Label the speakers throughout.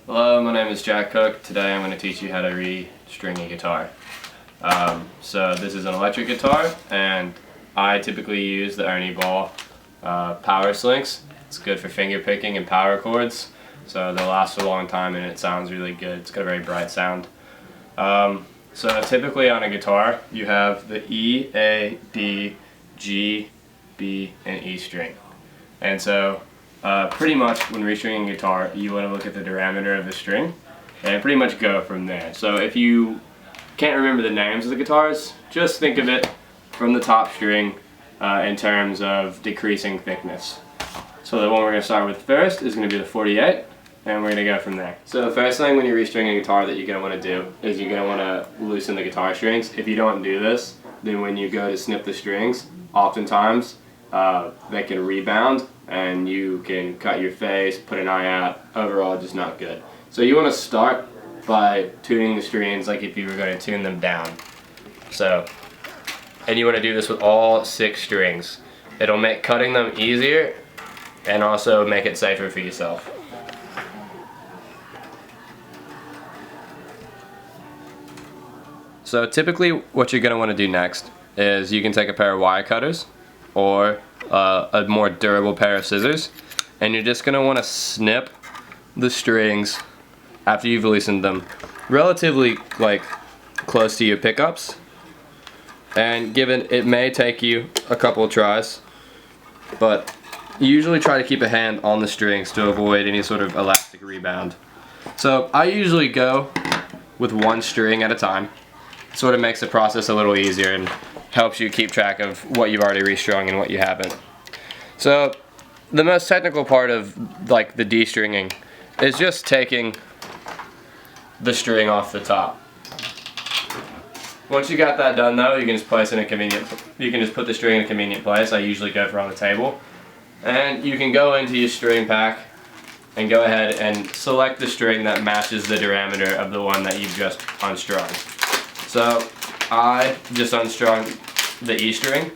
Speaker 1: Hello, my name is Jack Cooke. Today I'm going to teach you how to restring a guitar. So this is an electric guitar, and I typically use the Ernie Ball power slinks. It's good for finger picking and power chords, so they'll last a long time and it sounds really good. It's got a very bright sound. So typically on a guitar you have the E, A, D, G, B, and E string. And so pretty much when restringing a guitar, you want to look at the diameter of the string and pretty much go from there. So if you can't remember the names of the guitars, just think of it from the top string in terms of decreasing thickness. So the one we're going to start with first is going to be the 48, and we're going to go from there. So the first thing when you're restringing a guitar that you're going to want to do is you're going to want to loosen the guitar strings. If you don't do this, then when you go to snip the strings, oftentimes they can rebound and you can cut your face, put an eye out. Overall, just not good. So you want to start by tuning the strings like if you were going to tune them down. And you want to do this with all 6 strings. It'll make cutting them easier and also make it safer for yourself. So typically what you're going to want to do next is you can take a pair of wire cutters or a more durable pair of scissors, and you're just going to want to snip the strings after you've loosened them relatively close to your pickups. And given it may take you a couple of tries, but you usually try to keep a hand on the strings to avoid any sort of elastic rebound. So I usually go with 1 string at a time. It sort of makes the process a little easier and helps you keep track of what you've already restrung and what you haven't. So the most technical part of the de-stringing is just taking the string off the top. Once you got that done though, you can just place in a convenient, you can just put the string in a convenient place. I usually go for on the table. And you can go into your string pack and go ahead and select the string that matches the diameter of the one that you've just unstrung. So I just unstrung the E string,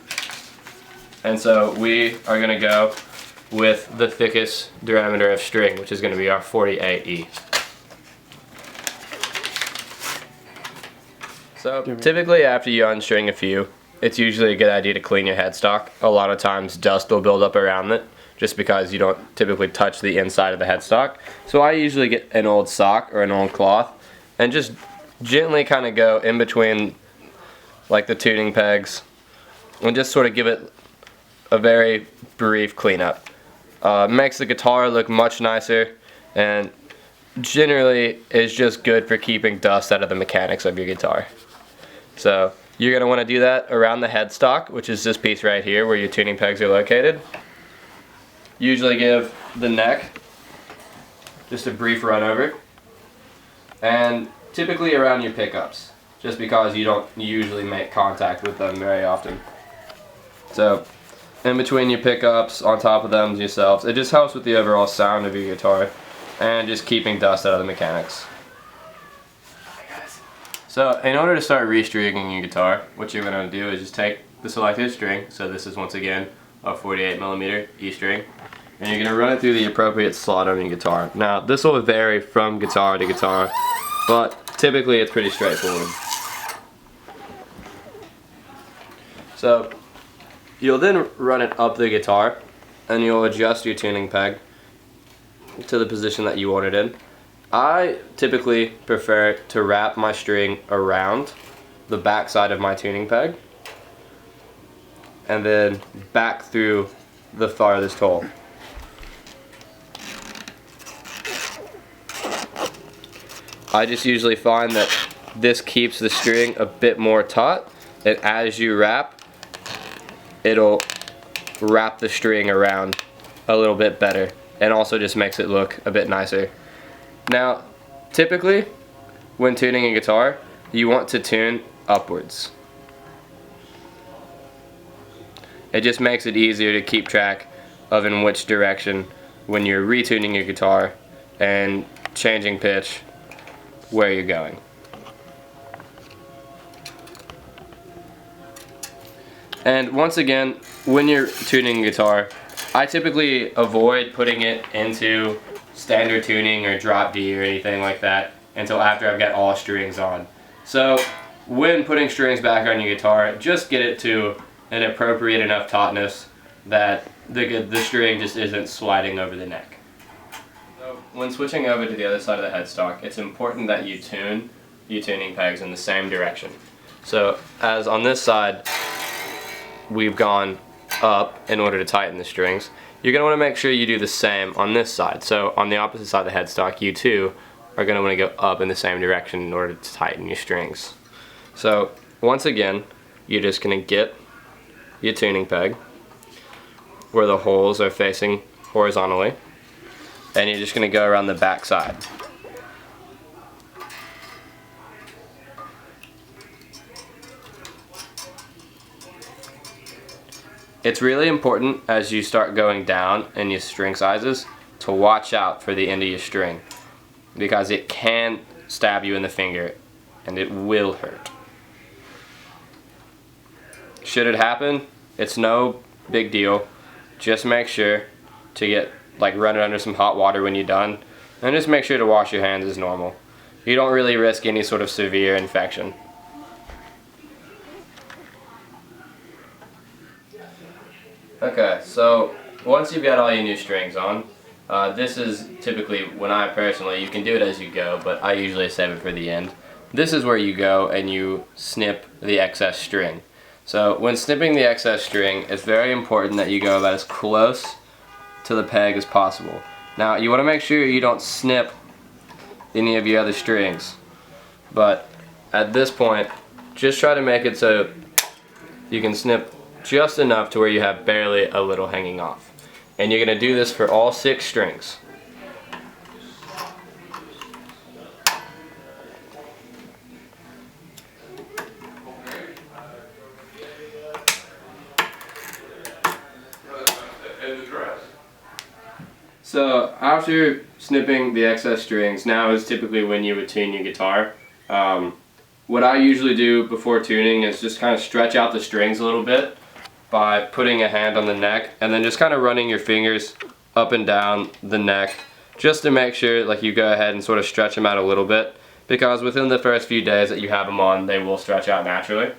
Speaker 1: and so we are going to go with the thickest diameter of string, which is going to be our 48E. So typically after you unstring a few, it's usually a good idea to clean your headstock. A lot of times dust will build up around it just because you don't typically touch the inside of the headstock. So I usually get an old sock or an old cloth and just gently kind of go in between the tuning pegs and just sort of give it a very brief cleanup. Makes the guitar look much nicer and generally is just good for keeping dust out of the mechanics of your guitar. So you're going to want to do that around the headstock, which is this piece right here where your tuning pegs are located. Usually give the neck just a brief run over, and typically around your pickups, just because you don't usually make contact with them very often. So in between your pickups, on top of them yourselves, it just helps with the overall sound of your guitar and just keeping dust out of the mechanics. So in order to start restringing your guitar, what you're going to do is just take the selected string, so this is once again a 48mm E string, and you're going to run it through the appropriate slot on your guitar. Now this will vary from guitar to guitar, but typically it's pretty straightforward. So you'll then run it up the guitar and you'll adjust your tuning peg to the position that you want it in. I typically prefer to wrap my string around the back side of my tuning peg and then back through the farthest hole. I just usually find that this keeps the string a bit more taut, and as you wrap, it'll wrap the string around a little bit better and also just makes it look a bit nicer. Now, typically, when tuning a guitar, you want to tune upwards. It just makes it easier to keep track of in which direction when you're retuning your guitar and changing pitch where you're going. And once again, when you're tuning a guitar, I typically avoid putting it into standard tuning or drop D or anything like that until after I've got all strings on. So when putting strings back on your guitar, just get it to an appropriate enough tautness that the string just isn't sliding over the neck. So when switching over to the other side of the headstock, it's important that you tune your tuning pegs in the same direction. So as on this side we've gone up in order to tighten the strings, you're going to want to make sure you do the same on this side. So on the opposite side of the headstock, you too are going to want to go up in the same direction in order to tighten your strings. So once again, you're just going to get your tuning peg where the holes are facing horizontally, and you're just going to go around the back side. It's really important as you start going down in your string sizes to watch out for the end of your string, because it can stab you in the finger and it will hurt. Should it happen, it's no big deal. Just make sure to run it under some hot water when you're done, and just make sure to wash your hands as normal. You don't really risk any sort of severe infection. Okay, so once you've got all your new strings on, this is typically when I personally, you can do it as you go, but I usually save it for the end. This is where you go and you snip the excess string. So when snipping the excess string, it's very important that you go about as close to the peg as possible. Now you want to make sure you don't snip any of your other strings, but at this point just try to make it so you can snip just enough to where you have barely a little hanging off. And you're going to do this for all 6 strings. So after snipping the excess strings, now is typically when you would tune your guitar. What I usually do before tuning is just kind of stretch out the strings a little bit by putting a hand on the neck and then just kind of running your fingers up and down the neck just to make sure like you go ahead and sort of stretch them out a little bit, because within the first few days that you have them on, they will stretch out naturally.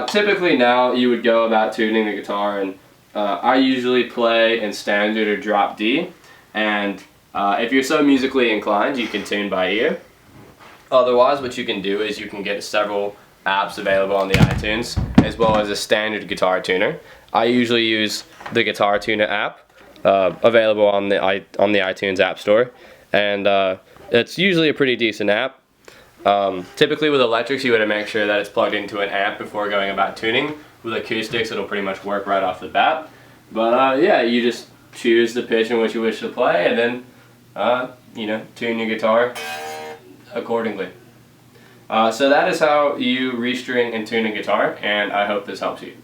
Speaker 1: Typically now you would go about tuning the guitar, and I usually play in standard or drop D, and if you're so musically inclined you can tune by ear. Otherwise what you can do is you can get several apps available on the iTunes, as well as a standard guitar tuner. I usually use the Guitar Tuner app, available on the iTunes App Store, and it's usually a pretty decent app. Typically with electrics you want to make sure that it's plugged into an amp before going about tuning. With acoustics it'll pretty much work right off the bat. But yeah, you just choose the pitch in which you wish to play, and then tune your guitar accordingly. So that is how you restring and tune a guitar, and I hope this helps you.